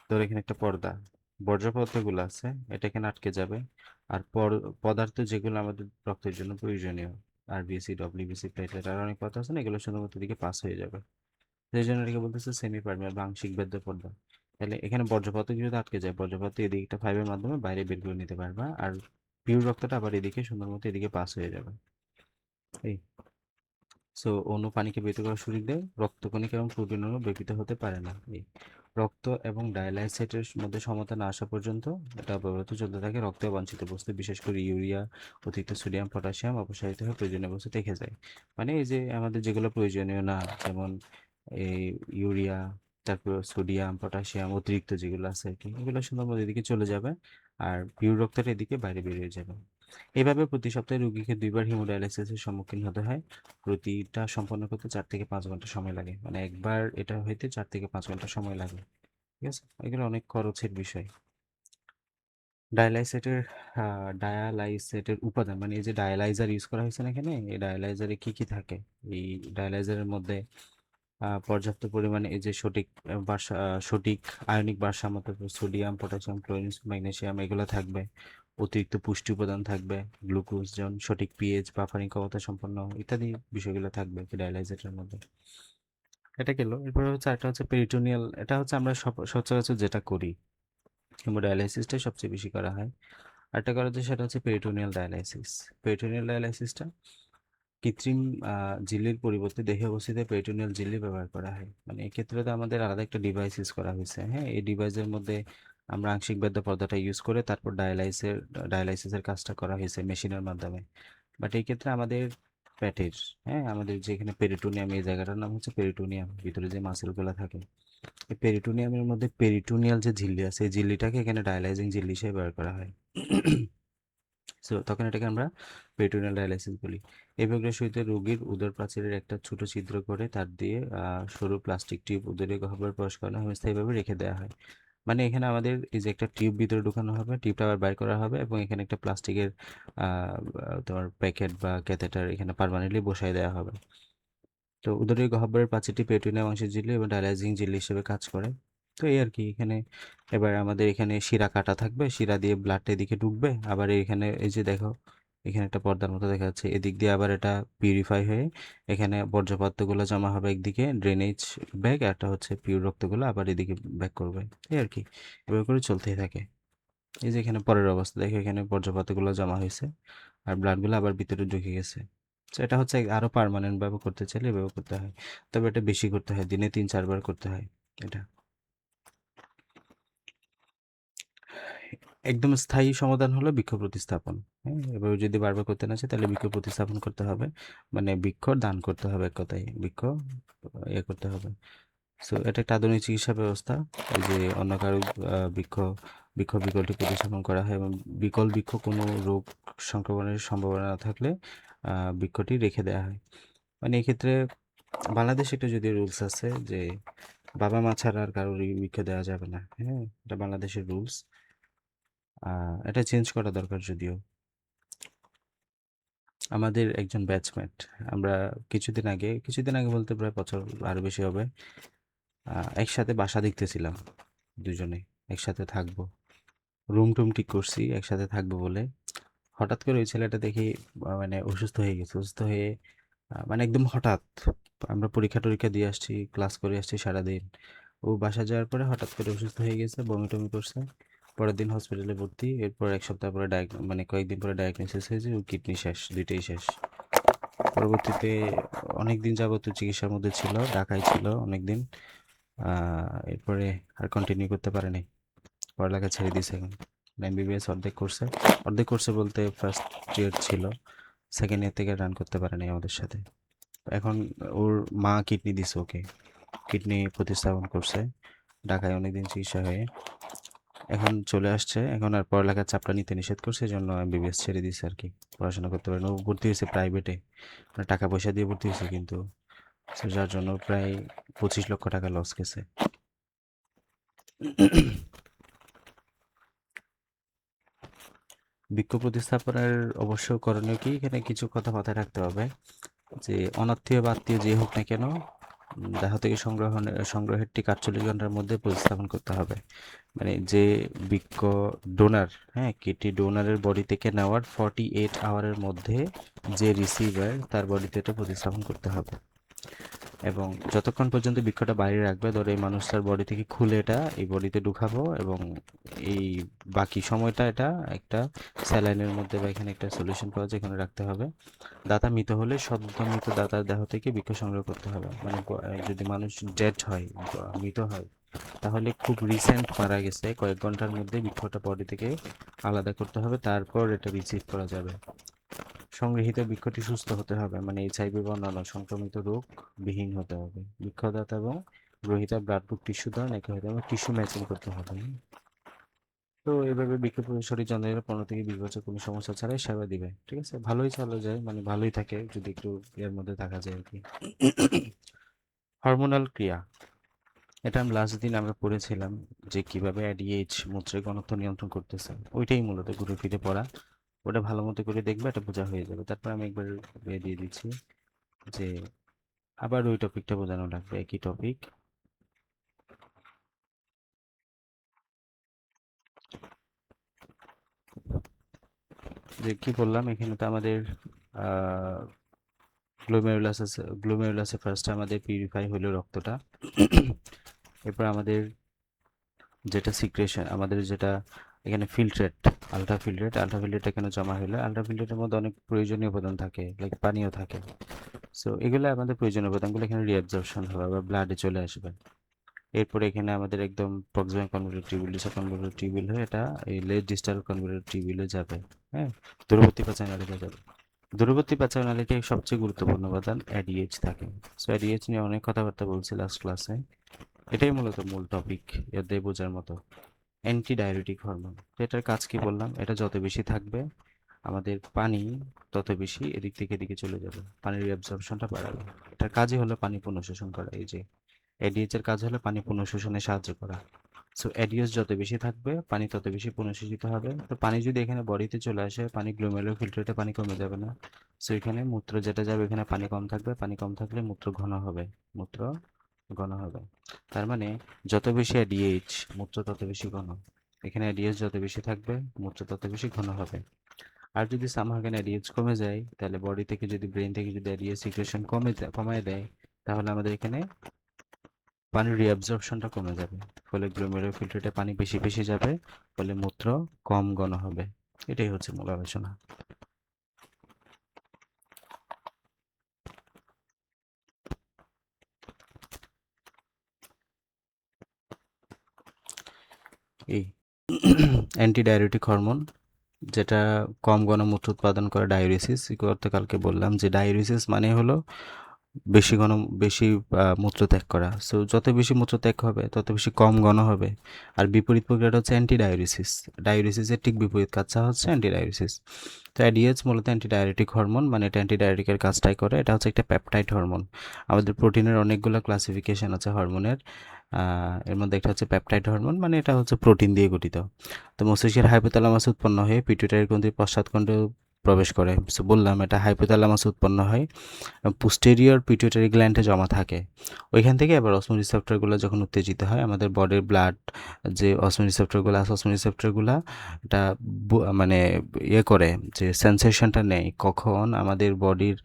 ধর এখানে একটা পর্দা, বর্জ্য পদার্থগুলো আছে এটা এখানে আটকে যাবে। আর পদার্থ যেগুলো আমাদের রক্তের জন্য প্রয়োজনীয়, আরবিসি, ডব্লিউবিসি, প্লেটলেট আর অনেক পদার্থ আছে না, এগুলো শুধুমাত্র দিকে পাস হয়ে যাবে। সেই জন্য এটাকে বলতেছে সেমি পারমেবল বা আংশিক বেদ্য পর্দা। তাহলে এখানে বর্জ্য পদার্থ যদি আটকে যায়, বর্জ্য পদার্থ এদিকটা ফাইবের মাধ্যমে বাইরে বের করে নিতে পারবা, আর পিওর রক্তটা আবার এদিকে সুন্দর মতো এদিকে পাস হয়ে যাবে। এই সো অণু পানিকে বের করার সুযোগ দেয়, রক্তকণিকা এবং প্রোটিন অণু বেপিত হতে পারে না। এই রক্ত এবং ডায়ালাইসেটের মধ্যে সমতা না আসা পর্যন্ত এটা অব্যাহত চলতে থাকে। রক্তে অবাঞ্ছিত বস্তু বিশেষ করে ইউরিয়া, অতিরিক্ত সোডিয়াম, পটাশিয়াম অপসারিত হয়ে প্রয়োজনীয় বস্তু থেকে যায়। মানে এই যে আমাদের যেগুলো প্রয়োজনীয় না, যেমন এই ইউরিয়া, তারপর সোডিয়াম, পটাশিয়াম অতিরিক্ত যেগুলো আছে আর কি, এগুলো সুন্দর মতো এদিকে চলে যাবে আর পিওর রক্তটা এদিকে বাইরে বেরিয়ে যাবে। এভাবে প্রতি সপ্তাহে রোগীকে ২ বার হিমোডায়ালাইসিসের সম্মুখীন হতে হয়। প্রতিটা সম্পন্ন করতে ৪ থেকে ৫ ঘন্টা সময় লাগে। মানে একবার এটা হইতে ৪ থেকে ৫ ঘন্টা সময় লাগে। ঠিক আছে? এগুলো অনেক খরচের বিষয়। ডায়ালাইসেটের ডায়ালাইসেটের উপাদান মানে এই যে ডায়ালাইজার ইউজ করা হয়েছে না এখানে, এই ডায়ালাইজারে কি থাকে? এই ডায়ালাইজারের মধ্যে পর্যাপ্ত পরিমাণে এই যে সঠিক আয়নিক ভারসাম্য, তারপর সোডিয়াম, পটাশিয়াম, ক্লোরিন, ম্যাগনেসিয়াম এগুলো থাকবে। অতিরিক্ত পুষ্টি উপাদান থাকবে, গ্লুকোজ যেমন সঠিক পিএইচ, বাফারিং ক্ষমতা সম্পন্ন ইত্যাদি বিষয়গুলো থাকবে ডায়ালাইজারের মধ্যে। এটা গেল। এরপরে হচ্ছে আরেকটা হচ্ছে পেরিটোনিয়াল। এটা হচ্ছে আমরা সচরাচর যেটা করি, হেমোডায়ালাইসিসটাই সবচেয়ে বেশি করা হয়। আরেকটা করা যায় সেটা হচ্ছে পেরিটোনিয়াল ডায়ালাইসিস। পেরিটোনিয়াল ডায়ালাইসিসটা কৃত্রিম ঝিল্লির পরিবর্তে দেহে অবস্থিত পেরিটোনিয়াল ঝিল্লি ব্যবহার করা হয়। মানে এক্ষেত্রে তো আমাদের আলাদা একটা ডিভাইস ইউজ করা হয়েছে, হ্যাঁ? এই ডিভাইসের মধ্যে আমরা আংশিক বেদ্য পর্দাটা ইউজ করে তারপর ডায়ালাইসিসের কাজটা করা হয়েছে মেশিনের মাধ্যমে। বাট এই ক্ষেত্রে আমাদের পেটের, হ্যাঁ, আমাদের যেখানে পেরিটোনিয়াম, এই জায়গাটার নাম হচ্ছে পেরিটোনিয়াম, ভিতরে যে মাসেলগুলো থাকে, এই পেরিটোনিয়ামের মধ্যে পেরিটোনিয়াল যে ঝিল্লি আছে এই ঝিল্লিটাকে এখানে ডায়ালাইজিং ঝিল্লি হিসেবে ব্যবহার করা হয়। সো তখন এটাকে আমরা পেরিটোনিয়াল ডায়ালাইসিস বলি। এই প্রক্রিয়ার সহিত রোগীর উদর প্রাচীরের একটা ছোট ছিদ্র করে তার দিয়ে সরু প্লাস্টিক টিউব উদরীয় গহ্বরে প্রবেশ করানো হয়, স্থায়ীভাবে রেখে দেওয়া হয়। মানে এখানে আমাদের এই যে একটা টিউব ভিতরে ঢুকানো হবে, টিউবটা আবার বাইর করা হবে এবং এখানে একটা প্লাস্টিকের তোমার প্যাকেট বা ক্যাথেটার এখানে পার্মানেন্টলি বসায় দেওয়া হবে। তো উদরীয় গহ্বরের প্রাচীরটি পেরিটোনিয়াম অংশের ঝিল্লি এবং ডায়ালাইজিং ঝিল্লি হিসেবে কাজ করে। তো এই আর কি। এখানে এবার আমাদের এখানে শিরা কাটা থাকবে, শিরা দিয়ে ব্লাডটা এদিকে ঢুকবে, আবার এখানে এই যে দেখো এখানে একটা পর্দার মতো দেখা যাচ্ছে, এদিক দিয়ে আবার এটা পিউরিফাই হয়ে এখানে বর্জ্য জমা হবে একদিকে ড্রেনেজ ব্যাগ, একটা হচ্ছে পিওর রক্তগুলো আবার এদিকে ব্যাক করবে। এই আর কি, এভাবে করে চলতেই থাকে। এই যে এখানে পরের অবস্থা দেখো, এখানে বর্জ্য জমা হয়েছে আর ব্লাডগুলো আবার ভিতরে ঢুকে গেছে। তো এটা হচ্ছে আরো পার্মানেন্ট ভাবে করতে চাইলে এভাবে করতে হয়, তবে এটা বেশি করতে হয়, দিনে 3-4 বার করতে হয় এটা। একদম স্থায়ী সমাধান হলো বৃক্ষ প্রতিস্থাপন। হ্যাঁ, এভাবে যদি বারবার করতে না চাই তাহলে বৃক্ষ প্রতিস্থাপন করতে হবে, মানে বৃক্ষ দান করতে হবে, এক কথায় বৃক্ষ ইয়ে করতে হবে। সো এটা একটা আধুনিক চিকিৎসা ব্যবস্থা। এই যে অন্য কারো বৃক্ষ বৃক্ষ বিকলটি প্রতিস্থাপন করা হয় এবং বৃক্ষ কোনো রোগ সংক্রমণের সম্ভাবনা না থাকলে বৃক্ষটি রেখে দেওয়া হয়। মানে এক্ষেত্রে বাংলাদেশে একটা যদি রুলস আছে যে বাবা মা ছাড়া আর কারোরই বৃক্ষ দেওয়া যাবে না। হ্যাঁ, এটা বাংলাদেশের রুলস। এটা চেঞ্জ করা দরকার যদিও। আমাদের একজন ব্যাচমেট, আমরা কিছুদিন আগে বলতে প্রায় বছর আরো বেশি হবে, একসাথে বাসা দেখতেছিলাম, দুজনে একসাথে থাকবো, রুম টুম ঠিক করছি একসাথে থাকবো বলে। হঠাৎ করে ওই ছেলেটা দেখি মানে অসুস্থ হয়ে গেছে, অসুস্থ হয়ে মানে একদম হঠাৎ। আমরা পরীক্ষা টরীক্ষা দিয়ে আসছি, ক্লাস করে আসছি সারাদিন, ও বাসা যাওয়ার পরে হঠাৎ করে অসুস্থ হয়ে গেছে, বমি টমি করছে। পরের দিন হসপিটালে ভর্তি, এরপর এক সপ্তাহ পরে মানে কয়েকদিন পরে ডায়াগনোসিস হয়েছে ও কিডনি শেষ, দুইটাই শেষ। পরবর্তীতে অনেক দিন যাবত চিকিৎসার মধ্যে ছিল, ঢাকায় ছিল অনেক দিন। এরপরে আর কন্টিনিউ করতে পারেনি, পড়ালেখা ছেড়ে দিয়েছে এখন। এমবিবিএস অর্ধেক করছে বলতে ফার্স্ট ইয়ার ছিল, সেকেন্ড ইয়ার থেকে রান করতে পারেনি আমাদের সাথে। এখন ওর মা কিডনি দিছে ওকে, কিডনি প্রতিস্থাপন করছে ঢাকায় অনেকদিন চিকিৎসা হয়ে, এখন চলে আসছে। এখন আর পড়ালেখার চাপটা নিতে নিষেধ করছে, এই জন্য এমবিবিএস ছেড়ে দিছে আর কি, পড়াশোনা করতে পারে না। ও ভর্তি হয়েছে প্রাইভেটে, মানে টাকা পয়সা দিয়ে ভর্তি হয়েছে, কিন্তু যার জন্য প্রায় 25 লক্ষ টাকা লস গেছে। বৃক্ষ প্রতিস্থাপনের অবশ্য করণীয় কি, এখানে কিছু কথা মাথায় রাখতে হবে যে অনাত্মীয় বা আত্মীয় যে হোক না কেন, দেহ থেকে সংগ্রহের ঠিক 48 ঘন্টার মধ্যে প্রতিস্থাপন করতে হবে। মানে যে বৃক্ক ডোনার, হ্যাঁ কিডনি ডোনারের বডি থেকে নেওয়ার 48 আওয়ারের মধ্যে যে রিসিভার তার বডিতে এটা প্রতিস্থাপন করতে হবে। এবং যতক্ষণ পর্যন্ত বৃক্ষটা বাইরে রাখবে, ধরো এই মানুষটার বডি থেকে খুলে এটা এই বডিতে ঢুকাবো এবং এই বাকি সময়টা এটা একটা স্যালাইনের মধ্যে বা এখানে একটা সলিউশন পাওয়া যায়, এখানে রাখতে হবে। দাতা মৃত হলে সদ্য মৃত দাতার দেহ থেকে বৃক্ষ সংগ্রহ করতে হবে। মানে যদি মানুষ ডেড হয়, মৃত হয়, তাহলে খুব রিসেন্ট মারা গেছে কয়েক ঘন্টার মধ্যে বৃক্ষটা বডি থেকে আলাদা করতে হবে, তারপর এটা রিসিভ করা যাবে। সংগৃহীত বৃক্ষটি সুস্থ হতে হবে, মানে এইচআইভি বা অন্যান্য সংক্রমিত রোগ বিহীন হতে হবে। বৃক্ষদাতা এবং গ্রহীতার ব্লাড গ্রুপ টিস্যু ধরন একই হতে হবে, টিস্যু ম্যাচিং করতে হবে। তো এভাবে বৃক্ষ শরীর যন্ত্রের 15 থেকে 20 বছর কোনো সমস্যা ছাড়াই সেবা দিবে, ঠিক আছে, ভালোই চালা যায়, মানে ভালোই থাকে যদি একটু এর মধ্যে থাকা যায় আর কি। হরমোনাল ক্রিয়া, এটা আমি লাস্ট দিন আমরা পড়েছিলাম যে কিভাবে অ্যাডিএইচ মূত্রের ঘনত্ব নিয়ন্ত্রণ করতেছে, ওইটাই মূলত ঘুরে ফিরে পড়া। ওটা ভালো মতো করে দেখবে, এটা বোঝা হয়ে যাবে। তারপর আমি একবার দিয়ে দিচ্ছি যে আবার ওই টপিকটা বোঝানো লাগবে, একই টপিক। যে কি বললাম, এখানে তো আমাদের গ্লোমেরুলাসে ফার্স্ট আমাদের পিউরিফাই হলো রক্তটা। এরপর আমাদের যেটা সিক্রেশন, আমাদের যেটা এখানে ফিল্ট্রেট, আলট্রা ফিল্ট্রেট এখানে জমা হলো। আলট্রা ফিল্ট্রেটের মধ্যে অনেক প্রয়োজনীয় উপাদান থাকে, লাইক পানিও থাকে। সো এগুলো আমাদের প্রয়োজনীয় উপাদানগুলো এখানে রিঅ্যাবজর্পশন হবে বা ব্লাডে চলে আসবে। এরপরে এখানে আমাদের একদম প্রক্সিমাল কনভলিউটেড টিউবিল, ডিসটাল কনভলিউটেড টিউবিল হয়ে এটা এই লেট ডিস্টাল কনভলিউটেড টিউবিলে যাবে। হ্যাঁ, দূরবর্তী পাচার নালীতে যাবে। দূরবর্তী পাচার নালীতে সবচেয়ে গুরুত্বপূর্ণ উপাদান এডিএইচ থাকে। সো এডিএইচ নিয়ে অনেক কথাবার্তা বলছি লাস্ট ক্লাসে, এটাই মূলত মূল টপিক এর দিয়ে বোঝার মতো। অ্যান্টি ডায়ুরেটিক হরমোন, এটার কাজ কি বললাম, এটা যত বেশি থাকবে আমাদের পানি তত বেশি এদিক থেকে এদিকে চলে যাবে, পানির অ্যাবজর্পশনটা বাড়াবে। এটার কাজই হলো পানি পুনঃশোষণ করা। এই যে এডিএইচ এর কাজ হলো পানি পুনঃশোষণে সাহায্য করা। সো এডিএস যত বেশি থাকবে পানি তত বেশি পুনঃশোষিত হবে। তো পানি যদি এখানে বডিতে চলে আসে, পানি গ্লোমেরুলার ফিল্টারেটে পানি কমে যাবে না। সো এখানে মূত্র যেটা যাবে, এখানে পানি কম থাকবে, পানি কম থাকলে মূত্র ঘন হবে, মূত্র ঘন হবে। তার মানে যত বেশি এডিএইচ মূত্র তত বেশি ঘন। এখানে এডিএস যত বেশি থাকবে মূত্র তত বেশি ঘন হবে। আর যদি সামহাও এখানে এডিএইচ কমে যায়, তাহলে বডি থেকে যদি, ব্রেন থেকে যদি এডিএস সিক্রেশন কমায় দেয়, তাহলে আমাদের এখানে পানির রিঅ্যাবজর্পশনটা কমে যাবে। ফলে গ্লোমেরুলার ফিল্টারটে পানি বেশি বেশি যাবে, ফলে মূত্র কম ঘন হবে। এটাই হচ্ছে মূল আলোচনা। এই অ্যান্টিডাইউরেটিক হরমোন, যেটা কম ঘন মূত্র উৎপাদন করে, ডায়ুরেসিস। গতকালকে বললাম যে ডায়ুরেসিস মানে হলো বেশি ঘন, বেশি মূত্র ত্যাগ করা। সো যত বেশি মূত্র ত্যাগ হবে তত বেশি কম ঘন হবে। আর বিপরীত প্রক্রিয়াটা হচ্ছে অ্যান্টিডায়ুরেসিস। ডায়ুরেসিসের ঠিক বিপরীত কাজটা হচ্ছে অ্যান্টিডায়ুরেসিস। তো এডিএইচ মূলত অ্যান্টিডায়ুরেটিক হরমোন, মানে এটা অ্যান্টিডায়ুরেটিকের কাজটাই করে। এটা হচ্ছে একটা পেপটাইড হরমোন। আমাদের প্রোটিনের অনেকগুলো ক্লাসিফিকেশন আছে হরমোনের। এর মধ্যে একটা হচ্ছে পেপটাইড হরমোন, মানে এটা হচ্ছে প্রোটিন দিয়ে গঠিত। তো মস্তিষ্কের হাইপোথ্যালামাসে উৎপন্ন হয়ে পিটুইটারি গ্রন্থির পশ্চাৎখণ্ডে প্রবেশ করে। সো বললাম এটা হাইপোথ্যালামাসে উৎপন্ন হয়, পোস্টেরিয়র পিটুইটারি গ্ল্যান্ডে জমা থাকে। ওইখান থেকে আবার অসমো রিসেপ্টরগুলো যখন উত্তেজিত হয়, আমাদের বডির ব্লাড যে অসমো রিসেপ্টরগুলো আছে, অসমো রিসেপ্টরগুলো এটা মানে ইয়ে করে, যে সেন্সেশনটা নেই কখন আমাদের বডির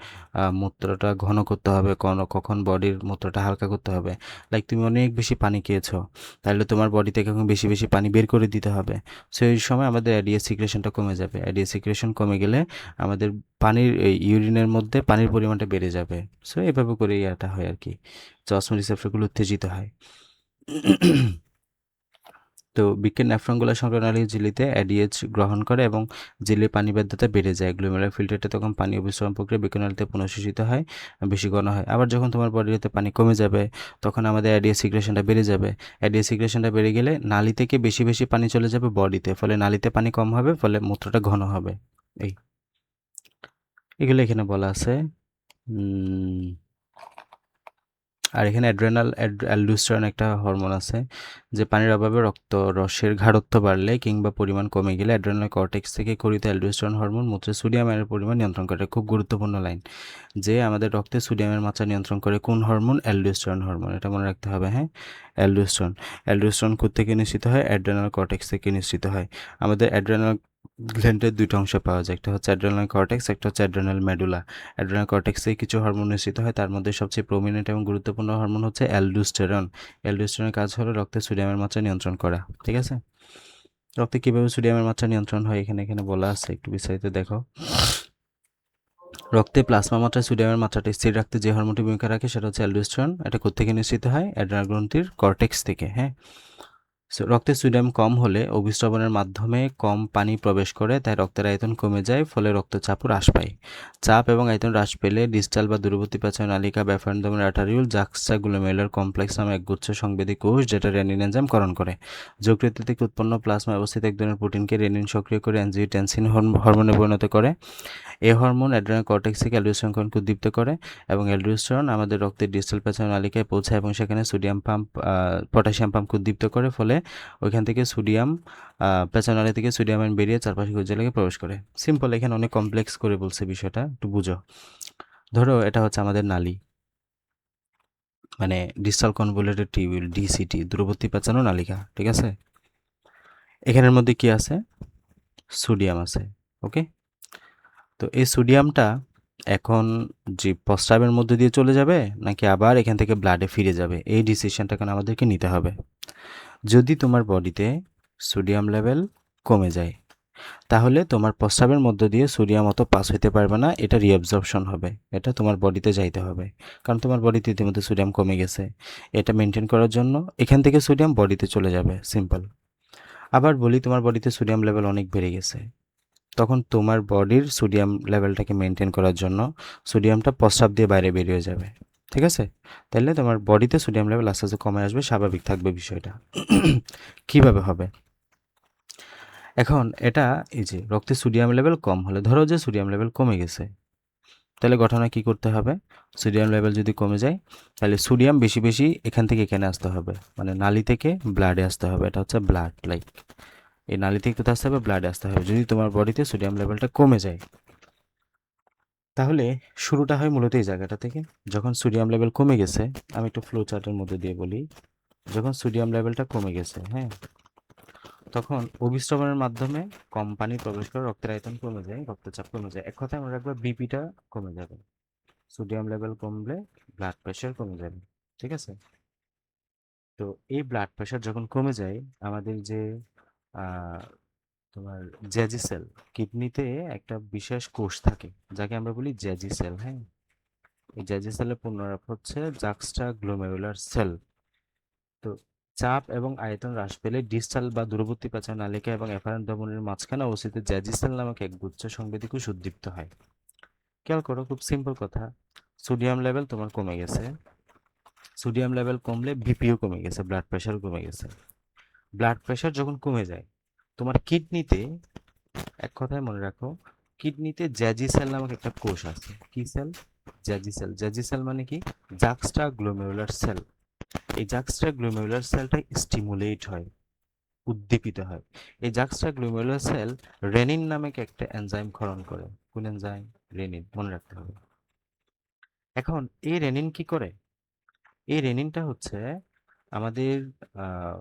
মূত্রটা ঘন করতে হবে, কখন বডির মূত্রটা হালকা করতে হবে। লাইক তুমি অনেক বেশি পানি খেয়েছো, তাহলে তোমার বডি থেকে এখন বেশি বেশি পানি বের করে দিতে হবে। সো এই সময় আমাদের অ্যাডিএস সিক্রেশনটা কমে যাবে। অ্যাডিএস সিক্রেশন কমে গেলে আমাদের পানির, এই ইউরিনের মধ্যে পানির পরিমাণটা বেড়ে যাবে। সো এভাবে করে ইয়াটা হয় আর কি, যে অসমো রিসেপ্টরগুলো উত্তেজিত হয়। তো বৃক্কের নেফ্রনগুলো সংগ্রহণালী ঝিল্লিতে এডিএইচ গ্রহণ করে এবং ঝিল্লির পানি বাধ্যতা বেড়ে যায়। গ্লোমেরুলার ফিল্টারটা তখন পানি অবিশ্রাম প্রক্রিয়া বৃক্কনালীতে পুনঃশোষিত হয়, বেশি ঘন হয়। আবার যখন তোমার বডিতে পানি কমে যাবে, তখন আমাদের এডিএইচ সিক্রেশনটা বেড়ে যাবে। এডিএইচ সিক্রেশনটা বেড়ে গেলে নালী থেকে বেশি বেশি পানি চলে যাবে বডিতে, ফলে নালীতে পানি কম হবে, ফলে মূত্রটা ঘন হবে। এই এগুলো এখানে বলা আছে। আর এখানে অ্যালডোস্টেরন একটা হরমোন আছে, যে পানির অভাবে রক্ত রসের গাঢ়ত্ব বাড়লে কিংবা পরিমাণ কমে গেলে অ্যাড্রেনাল কর্টেক্স থেকে ক্ষরিত অ্যালডোস্টেরন হরমোন মূত্রে সোডিয়াম আয়নের পরিমাণ নিয়ন্ত্রণ করে। খুব গুরুত্বপূর্ণ লাইন, যে আমাদের রক্তে সোডিয়ামের মাত্রা নিয়ন্ত্রণ করে কোন হরমোন? Aldosterone hormone. এটা মনে রাখতে হবে, হ্যাঁ। অ্যালডোস্টেরন, অ্যালডোস্টেরন থেকে নিঃসৃত হয়? অ্যাড্রেনাল কর্টেক্স থেকে নিঃসৃত হয়। আমাদের অ্যাড্রেনাল গ্ল্যান্ডের দুইটা অংশ পাওয়া যায়, একটা হচ্ছে অ্যাড্রেনাল কর্টেক্স, একটা হচ্ছে অ্যাড্রেনাল মেডুলা। অ্যাড্রেনাল কর্টেক্সে কিছু হরমোন নিঃসৃত হয়, তার মধ্যে সবচেয়ে প্রমিনেন্ট এবং গুরুত্বপূর্ণ হরমোন হচ্ছে অ্যালডোস্টেরন। অ্যালডোস্টেরনের কাজ হলো রক্তে সোডিয়ামের মাত্রা নিয়ন্ত্রণ করা, ঠিক আছে। রক্তে কীভাবে সোডিয়ামের মাত্রা নিয়ন্ত্রণ হয় এখানে এখানে বলা আছে, একটু বিস্তারিত দেখো। রক্তে প্লাজমা মাত্রায় সোডিয়ামের মাত্রাটা স্থির রাখতে যে হরমোনটি ভূমিকা রাখে সেটা হচ্ছে অ্যালডোস্টেরন। এটা কোত্থেকে নিঃসৃত হয়? অ্যাড্রেনাল গ্রন্থির কর্টেক্স থেকে, হ্যাঁ। রক্তে সোডিয়াম কম হলে অভিস্রবণের মাধ্যমে কম পানি প্রবেশ করে, তাই রক্তের আয়তন কমে যায়, ফলে রক্তচাপও হ্রাস পায়। চাপ এবং আয়তন হ্রাস পেলে ডিস্টাল বা দূরবর্তী পেছনের নালিকা, ব্যাফারেন্ডাম আর্টারিউল, জাক্সা গ্লোমেরুলার কমপ্লেক্স নামে একগুচ্ছ সংবেদী কোষ, যেটা রেনিন এনজাইম করণ করে। যকৃত থেকে উৎপন্ন প্লাজমায় অবস্থিত এক ধরনের প্রোটিনকে রেনিন সক্রিয় করে অ্যানজিওটেনসিন হরমোনে পরিণত করে। এই হরমোন অ্যাড্রেনাল কর্টেক্স থেকে অ্যালডোস্টেরনকে উদ্দীপ্ত করে, এবং অ্যালডোস্টেরন আমাদের রক্তের ডিস্টাল পেছনের নালিকায় পৌঁছায় এবং সেখানে সোডিয়াম পাম্প, পটাশিয়াম পাম্পকে উদ্দীপ্ত করে। ফলে ওইখান থেকে সোডিয়াম, পেছনের নালী থেকে সোডিয়াম আয়ন বেরিয়ে চারপাশে গুজ্জালেগে প্রবেশ করে। সিম্পল, এখানে অনেক কমপ্লেক্স করে বলছে বিষয়টা, একটু বুঝো। ধরো এটা হচ্ছে আমাদের নালী, মানে ডিস্টাল কনভলিউটেড টিউবিউল, ডিসিটি, দূরবর্তী পেঁচানো নালিকা, ঠিক আছে। এখানের মধ্যে কি আছে? সোডিয়াম আছে, ওকে। তো এই সোডিয়ামটা এখন যে প্রস্রাবের মধ্যে দিয়ে চলে যাবে নাকি আবার এখান থেকে ব্লাডে ফিরে যাবে, এই ডিসিশনটা এখন আমাদেরকে নিতে হবে। যদি তোমার বডিতে সোডিয়াম লেভেল কমে যায়, তাহলে তোমার প্রস্রাবের মধ্য দিয়ে সোডিয়াম অত পাস হইতে পারবে না, এটা রিঅ্যাবজর্পশন হবে, এটা তোমার বডিতে যাইতে হবে, কারণ তোমার বডিতে ইতিমধ্যে সোডিয়াম কমে গেছে। এটা মেনটেন করার জন্য এখান থেকে সোডিয়াম বডিতে চলে যাবে, সিম্পল। আবার বলি তোমার বডিতে সোডিয়াম লেভেল অনেক বেড়ে গেছে, তখন তোমার বডির সোডিয়াম লেভেলটাকে মেনটেন করার জন্য সোডিয়ামটা প্রস্রাব দিয়ে বাইরে বেরিয়ে যাবে, ঠিক আছে। তাহলে তোমার বডিতে সোডিয়াম লেভেল আস্তে আস্তে কমে আসবে, স্বাভাবিক থাকবে বিষয়টা। কিভাবে হবে? এখন এটা এই যে রক্তে সোডিয়াম লেভেল কম হলে, ধরো যে সোডিয়াম লেভেল কমে গেছে, তাহলে ঘটনা কি করতে হবে? সোডিয়াম লেভেল যদি কমে যায়, তাহলে সোডিয়াম বেশি বেশি এখান থেকে এখানে আসতে হবে, মানে নালি থেকে ব্লাডে আসতে হবে। এটা হচ্ছে ব্লাড লাইক, এই নালি থেকে কোথায় আসতে হবে? ব্লাডে আসতে হবে যদি তোমার বডিতে সোডিয়াম লেভেলটা কমে যায়। তাহলে শুরুটা হয় মূলত এই জায়গাটা থেকে। যখন সোডিয়াম লেভেল কমে গেছে, আমি একটু ফ্লো চার্টের মধ্যে দিয়ে বলি। যখন সোডিয়াম লেভেলটা কমে গেছে, হ্যাঁ, তখন অভিস্রবণের মাধ্যমে কম পানি প্রবেশ করে রক্তের আয়তন কমে যায়, রক্তচাপ কমে যায়। এক কথায় আমরা রাখবো বিপিটা কমে যাবে। সোডিয়াম লেভেল কমলে ব্লাড প্রেশার কমে যাবে। ঠিক আছে? তো এই ব্লাড প্রেশার যখন কমে যায়, আমাদের যে আহ, তোমার জ্যাজি সেল, কিডনিতে একটা বিশেষ কোষ থাকে যাকে আমরা বলি জ্যাজি সেল। হ্যাঁ, এই জ্যাজি সেলের পূর্ণরূপ হচ্ছে জাক্সটা গ্লোমেরুলার সেল। তো চাপ এবং আয়তন হ্রাস পেলে ডিস্টাল বা দূরবর্তী পাচার নালিকা এবং অ্যাফারেন্ট ধমনির মাঝখানে অবস্থিত জ্যাজি সেল নামক এক গুচ্ছ সংবেদী কোষ উদ্দীপ্ত হয়। খেয়াল করো, খুব সিম্পল কথা। সোডিয়াম লেভেল তোমার কমে গেছে, সোডিয়াম লেভেল কমলে বিপিও কমে গেছে, ব্লাড প্রেশার কমে গেছে। ব্লাড প্রেশার যখন কমে যায়, তোমার কিডনিতে, এক কথায় মনে রাখো, কিডনিতে জ্যাজি সেল নামক একটা কোষ আছে। কি sell? Jazzy sell. Jazzy sell মানে কি? জাক্সটা গ্লোমেরুলার সেল। এই জাক্সটা গ্লোমেরুলার সেলটা স্টিমুলেট হয়, উদ্দীপিত হয়। এই জাক্সটা গ্লোমেরুলার সেল রেনিন নামক একটা এনজাইম ক্ষরণ করে। কোন এনজাইম? রেনিন, মনে রাখতে হবে। এখন এই রেনিন কি করে? এই রেনিনটা হচ্ছে আমাদের আহ,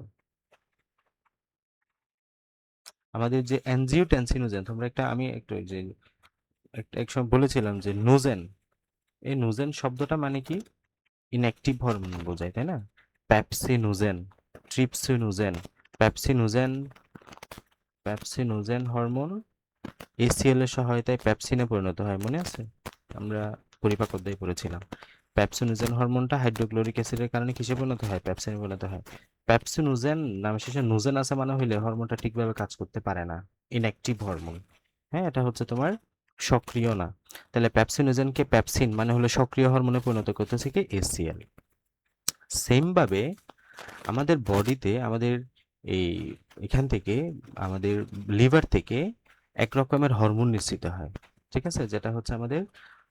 আমাদের যে অ্যানজিওটেনসিনোজেন, তোমরা একটা, আমি একটু ওই যে একটা এক সময় বলেছিলাম যে নোজেন, এই নোজেন শব্দটা মানে কি? ইনঅ্যাক্টিভ হরমোন বোঝায়, তাই না? প্যাপসিনোজেন, ট্রিপসিনোজেন, প্যাপসিনোজেন, প্যাপসিনোজেন হরমোন এসিএল এর সহায়তায় প্যাপসিনে পরিণত হয়, মনে আছে? আমরা পরিপাক অধ্যায়ে পড়েছিলাম। প্যাপসিনোজেন হরমোনটা হাইড্রোক্লোরিক অ্যাসিডের কারণে কিসে পরিণত হয়? প্যাপসিনে পরিণত হয়। প্যাপসিনোজেন নাম শেষে নোজেন আছে মানে হইলে হরমোনটা ঠিকভাবে কাজ করতে পারে না, ইনঅ্যাক্টিভ হরমোন। হ্যাঁ, এটা হচ্ছে তোমার সক্রিয় না। তাহলে প্যাপসিনোজেনকে প্যাপসিন মানে হলো সক্রিয় হরমোনে পরিণত করতেছে কি? এসিএল। সেম ভাবে আমাদের বডিতে, আমাদের এই এখান থেকে, আমাদের লিভার থেকে এক রকমের হরমোন নিঃসৃত হয়। ঠিক আছে? যেটা হচ্ছে আমাদের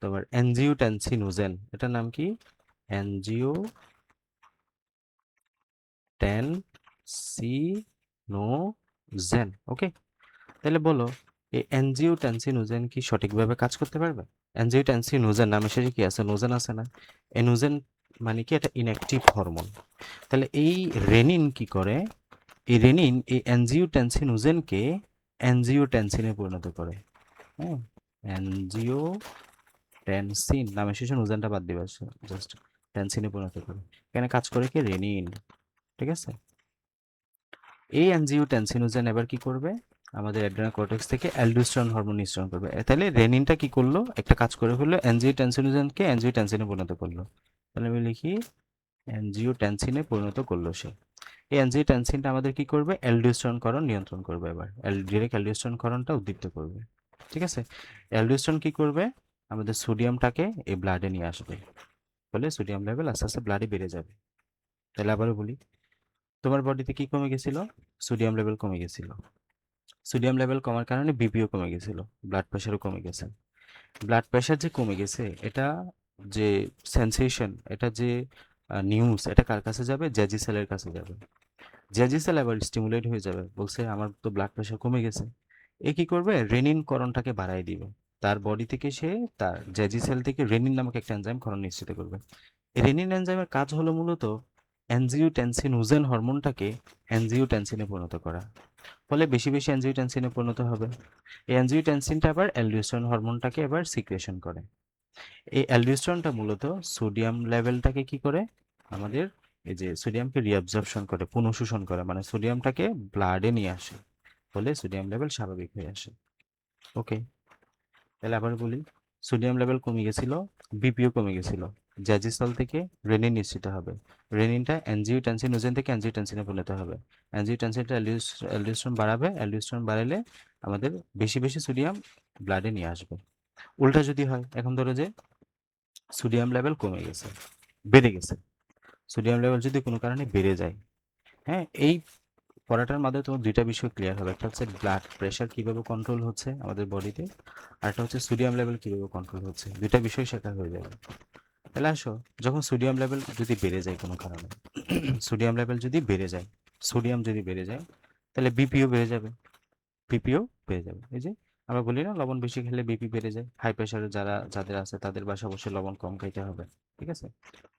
তোমার অ্যানজিওটেনসিনোজেন। এটার নাম কি? অ্যানজিওটেনসিনোজেন। ওকে, তাহলে বলো, এই অ্যানজিওটেনসিনোজেন কি সঠিকভাবে কাজ করতে পারবে? অ্যানজিওটেনসিনোজেন নামের শেষে কি আছে? নোজেন আছে না? এই নোজেন মানে কি? এটা ইনঅ্যাক্টিভ হরমোন। তাহলে এই রেনিন কি করে? এই রেনিন এই অ্যানজিওটেনসিনোজেনকে অ্যানজিওটেনসিনে পরিণত করে। হ্যাঁ, অ্যানজিওটেনসিন নামের শেষে নোজেনটা বাদ দিবে, জাস্ট টেনসিনে পরিণত করে। এখানে কাজ করে কি? রেনিন। ঠিক আছে? এই অ্যানজিওটেনসিনোজেন এবার কি করবে? আমাদের অ্যাড্রেনাল কর্টেক্স থেকে অ্যালডোস্টেরন হরমোন নিঃসরণ করবে। তাহলে রেনিনটা কি করলো? একটা কাজ করে ফেললো, অ্যানজিওটেনসিনোজেনকে অ্যানজিওটেনসিনে পরিণত করলো। তাহলে আমি লিখি অ্যানজিওটেনসিনে পরিণত করলো সে। এই অ্যানজিওটেনসিনটা আমাদের কি করবে? অ্যালডোস্টেরন ক্ষরণ নিয়ন্ত্রণ করবে। এবার ডিরেক্ট অ্যালডোস্টেরন ক্ষরণটা উদ্দীপ্ত করবে। ঠিক আছে? অ্যালডোস্টেরন কি করবে? আমাদের সোডিয়ামটাকে এই ব্লাডে নিয়ে আসবে, ফলে সোডিয়াম লেভেল আস্তে আস্তে ব্লাডে বেড়ে যাবে। তাহলে আবারও বলি, তোমার বডিতে কি কমে গেছিল? সোডিয়াম লেভেল কমে গেছিল। সোডিয়াম লেভেল কমার কারণে বিপিও কমে গেছিল, ব্লাড প্রেশারও কমে গেছে। ব্লাড প্রেশার যে কমে গেছে, এটা যে সেন্সেশন, এটা যে নিউজ, এটা কার কাছে যাবে? জ্যাজি সেলের কাছে যাবে। জ্যাজি সেল আবার স্টিমুলেট হয়ে যাবে, বলছে আমার তো ব্লাড প্রেশার কমে গেছে। এ কি করবে? রেনিন করণটাকে বাড়ায় দিবে। তার বডি থেকে সে তার জ্যাজি সেল থেকে রেনিন নামক একটা এনজাইম ক্ষরণ নিশ্চিত করবে। রেনিন এনজাইমের কাজ হলো মূলত অ্যানজিওটেনসিনোজেন হরমোনটাকে অ্যানজিওটেনসিনে পরিণত করা। ফলে বেশি বেশি অ্যানজিওটেনসিনে পরিণত হবে। এই অ্যানজিওটেনসিনটা আবার অ্যালডোস্টেরন হরমোনটাকে এবার সিক্রেশন করে। এই অ্যালডোস্টেরনটা মূলত সোডিয়াম লেভেলটাকে কি করে? আমাদের এই যে সোডিয়ামকে রিঅ্যাবজর্পশন করে, পুনঃশোষণ করে, মানে সোডিয়ামটাকে ব্লাডে নিয়ে আসে, ফলে সোডিয়াম লেভেল স্বাভাবিক হয়ে আসে। ওকে, তাহলে আবার বলি, সোডিয়াম লেভেল কমে গেছিল, বিপিও কমে গেছিল, জ্যাজিসল থেকে রেনিন নিশ্চিত হবে। রেনিনটা অ্যানজিওটেনসিনোজেন থেকে অ্যানজিওটেনসিনে পরিণত হবে। অ্যানজিওটেনসিনটা অ্যালডোস্টেরন বাড়াবে, অ্যালডোস্টেরন বাড়ালে আমাদের বেশি বেশি সোডিয়াম ব্লাডে নিয়ে আসবে। উল্টা যদি হয়, এখন ধরো যে সোডিয়াম লেভেল কমে গেছে, বেড়ে গেছে, সোডিয়াম লেভেল যদি কোনো কারণে বেড়ে যায়, হ্যাঁ, এই পড়াটার মাধ্যমে তোমার দুইটা বিষয় ক্লিয়ার হবে, একটা হচ্ছে ব্লাড প্রেশার কীভাবে কন্ট্রোল হচ্ছে আমাদের বডিতে, আর একটা হচ্ছে সোডিয়াম লেভেল কীভাবে কন্ট্রোল হচ্ছে, দুইটা বিষয় শেখা হয়ে যাবে। তাহলে আসো, যখন সোডিয়াম লেভেল যদি বেড়ে যায় কোনো কারণে, সোডিয়াম লেভেল যদি বেড়ে যায়, সোডিয়াম যদি বেড়ে যায়, তাহলে বিপিও বেড়ে যাবে, বিপিও বেড়ে যাবে। এই যে আমরা বলি না, লবণ বেশি খেলে বিপি বেড়ে যায়, হাই প্রেশারে যাদের আছে তাদের বাসা অবশ্যই লবণ কম খাইতে হবে, ঠিক আছে?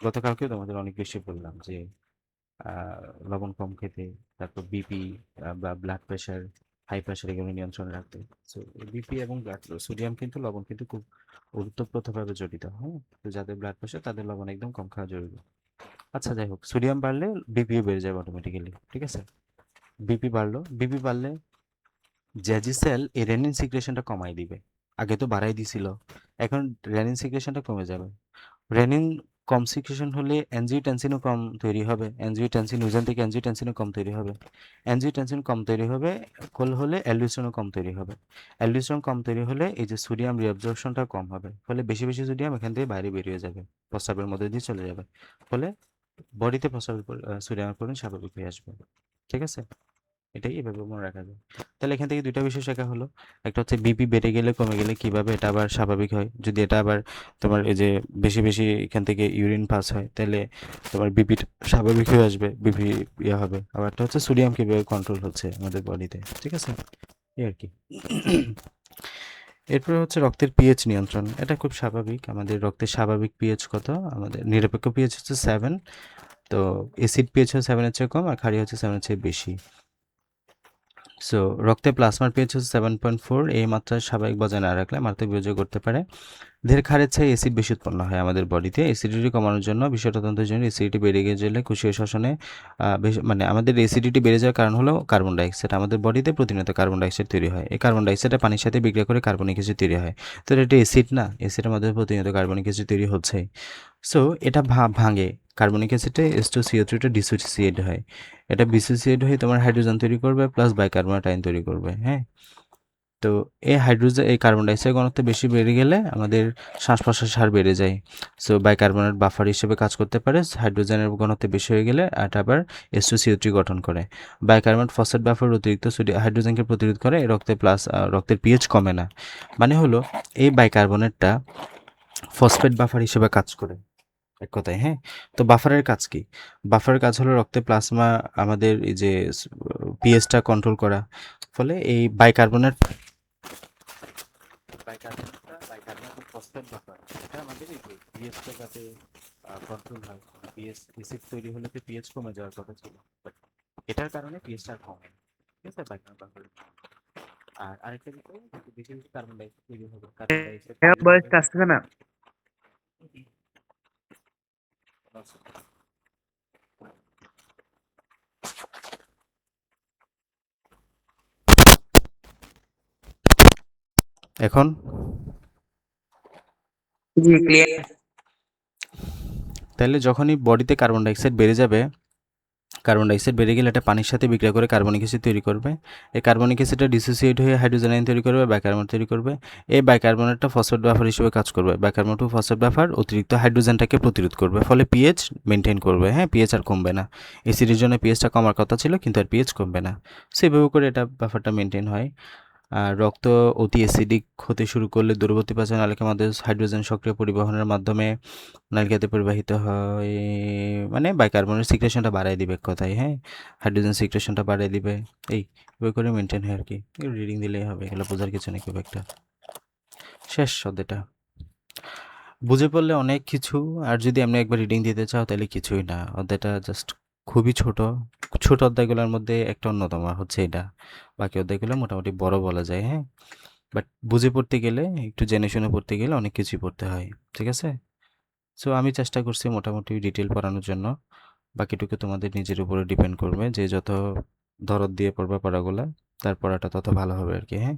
গতকালকেও তোমাদের অনেক বেশি বললাম যে লবণ কম খেতে, তারপর বিপি বা ব্লাড প্রেশার, হাই প্রেশার এগুলো নিয়ন্ত্রণে রাখতে। সো বিপি এবং ব্লাড সোডিয়াম কিন্তু লবণ কিন্তু খুব ওতপ্রোতভাবে জড়িত, হ্যাঁ? তো যাদের ব্লাড প্রেশার তাদের লবণ একদম কম খাওয়া জরুরি। আচ্ছা, যাই হোক, সোডিয়াম বাড়লে বিপিও বেড়ে যাবে অটোমেটিক্যালি, ঠিক আছে? বিপি বাড়লে জ্যাজিসেল এই রেনিন সিক্রেশনটা কমাই দিবে। আগে তো বাড়াই দিছিল, এখন রেনিন সিক্রেশনটা কমে যাবে। রেনিন কম সিক্রেশন হলে অ্যানজিওটেনসিনও কম তৈরি হবে, অ্যানজিওটেনসিন ওজন থেকে অ্যানজিওটেনসিনও কম তৈরি হবে, অ্যানজিওটেনসিন কম তৈরি হবে হলে অ্যালডোস্টেরনও কম তৈরি হবে, অ্যালডোস্টেরন কম তৈরি হলে এই যে সোডিয়াম রিঅ্যাবজর্পশনটা কম হবে, ফলে বেশি বেশি সোডিয়াম এখান থেকে বাইরে বেরিয়ে যাবে, প্রস্রাবের মধ্যে দিয়ে চলে যাবে, ফলে বডিতে প্রস্রাবের সোডিয়ামের পরিমাণ স্বাভাবিক হয়ে আসবে, ঠিক আছে? এটাই এভাবে মনে রাখা যায়। তাহলে এখান থেকে দুইটা বিষয় শেখা হলো, একটা হচ্ছে বিপি বেড়ে গেলে কমে গেলে কিভাবে এটা আবার স্বাভাবিক হয়, যদি এটা আবার তোমার এই যে বেশি বেশি এখান থেকে ইউরিন পাস হয়, তাহলে তোমার বিপি স্বাভাবিক হয়ে আসবে, বিপি ইয়ে হবে। আবার একটা হচ্ছে সোডিয়াম কিভাবে কন্ট্রোল হচ্ছে আমাদের বডিতে, ঠিক আছে? এই আর কি। এরপরে হচ্ছে রক্তের পিএইচ নিয়ন্ত্রণ, এটা খুব স্বাভাবিক। আমাদের রক্তের স্বাভাবিক পিএইচ কত? আমাদের নিরপেক্ষ পিএইচ হচ্ছে 7, তো অ্যাসিড পিএইচ হচ্ছে 7-এর চেয়ে কম, আর ক্ষারীয় হচ্ছে 7-এর চেয়ে বেশি। সো রক্তে প্লাজমার পিএইচ হচ্ছে 7.4, এই মাত্রা স্বাভাবিক বজায় না রাখলে মারাত্মক বিপর্যয় করতে পারে। দেহের ক্ষারের চেয়ে অ্যাসিড বেশি উৎপন্ন হয় আমাদের বডিতে, অ্যাসিডিটি কমানোর জন্য বিষয়তন্ত্রের জন্য অ্যাসিডিটি বেড়ে গেলে কোষীয় শ্বসনে মানে আমাদের অ্যাসিডিটি বেড়ে যাওয়ার কারণ হলো কার্বন ডাইঅক্সাইড, আমাদের বডিতে প্রতিনিয়ত কার্বন ডাইঅক্সাইড তৈরি হয়, এই কার্বন ডাইঅক্সাইডটা পানির সাথে বিক্রিয়া করে কার্বনিক অ্যাসিড তৈরি হয়। তো এটা অ্যাসিড না, অ্যাসিডের মধ্যে প্রতিনিয়ত কার্বনিক অ্যাসিড তৈরি হচ্ছেই। সো এটা ভাঙে, কার্বনিক অ্যাসিডে H2CO3টা ডিসোসিয়েট হয়, এটা ডিসোসিয়েট হয়ে তোমার হাইড্রোজেন তৈরি করবে প্লাস বাইকার্বনেট আয়ন তৈরি করবে, হ্যাঁ? তো এই কার্বন ডাইঅক্সাইড ঘনত্ব বেশি বেড়ে গেলে আমাদের শ্বাস প্রশ্বাসের হার বেড়ে যায়। সো বাইকার্বনেট বাফার হিসেবে কাজ করতে পারে, হাইড্রোজেনের ঘনত্ব বেশি হয়ে গেলে এটা আবার H2CO3 গঠন করে। বাইকার্বনেট ফসফেট বাফার অতিরিক্ত হাইড্রোজেনকে প্রতিরোধ করে, রক্তের পিএইচ কমে না। মানে হলো এই বাইকার্বনেটটা ফসফেট বাফার হিসেবে কাজ করে, এক কথায়, হ্যাঁ? তো বাফারের কাজ কি? বাফারের কাজ হলো রক্তে প্লাজমা আমাদের এই যে পিএইচটা কন্ট্রোল করা, ফলে এই বাইকার্বনেট ফসফেট বাফার এটা আমাদের এই যে পিএইচটা যাতে কন্ট্রোল হয়, পিএইচ অ্যাসিড তৈরি হলে তো পিএইচ কমে যাওয়ার কথা ছিল, বাট এটার কারণে পিএইচটা কমে, ঠিক আছে? Bicarbonate buffer. আর আরেকটা বিষয়, বেশি বেশি কার্বন ডাইঅক্সাইড তৈরি হবে, কার্বন ডাইঅক্সাইড তৈরি বয়স হবে। আসতেছে না। এখন জি, ক্লিয়ার। তাহলে যখনই বডিতে কার্বন ডাইঅক্সাইড বেড়ে যাবে, কার্বন ডাইঅক্সাইড বেড়ে গেলে এটা পানির সাথে বিক্রিয়া করে কার্বনিক অ্যাসিড তৈরি করবে, এই কার্বনিক অ্যাসিডটা ডিসোসিয়েট হয়ে হাইড্রোজেন আয়ন তৈরি করবে, বাইকার্বনেট তৈরি করবে, এই বাইকার্বনেটটা ফসফেট বাফার হিসেবে কাজ করবে, বাইকার্বনেট ও ফসফেট বাফার অতিরিক্ত হাইড্রোজেনটাকে প্রতিরোধ করবে, ফলে পিএইচ মেনটেন করবে, হ্যাঁ? পিএইচ আর কমবে না, অ্যাসিডের জন্য পিএইচটা কমার কথা ছিল কিন্তু আর পিএইচ কমবে না। সেভাবে করে এটা বাফারটা মেনটেন হয়। আর রক্ত অতি অ্যাসিডিক হতে শুরু করলে দূরবর্তী পাচন নালিকার মধ্যে হাইড্রোজেন সক্রিয় পরিবহনের মাধ্যমে নালিকাতে পরিবাহিত হয়, মানে বাইকার্বনেট সিক্রেশনটা বাড়ায় দিবে, এক কথায়, হ্যাঁ? হাইড্রোজেন সিক্রেশনটা বাড়ায় দিবে, এইভাবে করে মেনটেন হয় আর কি। রিডিং দিলেই হবে, এগুলো বোঝার কিছু নেই খুব একটা। শেষ অধ্যায়টা বুঝে পড়লে অনেক কিছু, আর যদি এমনি একবার রিডিং দিতে চাও তাহলে কিছুই না, অধ্যায়টা জাস্ট খুবই ছোট। ছোট অধ্যায়গুলোর মধ্যে একটা অন্যতম হচ্ছে এটা, বাকি অধ্যায়গুলো মোটামুটি বড় বলা যায়, হ্যাঁ? বাট বুঝে পড়তে গেলে, একটু জেনে শুনে পড়তে গেলে অনেক কিছুই পড়তে হয়, ঠিক আছে? সো আমি চেষ্টা করছি মোটামুটি ডিটেল পড়ানোর জন্য, বাকিটুকু তোমাদের নিজের উপরে ডিপেন্ড করবে, যে যত দরদ দিয়ে পড়বা পড়াগুলা, তার পড়াটা তত ভালো হবে আর কি, হ্যাঁ?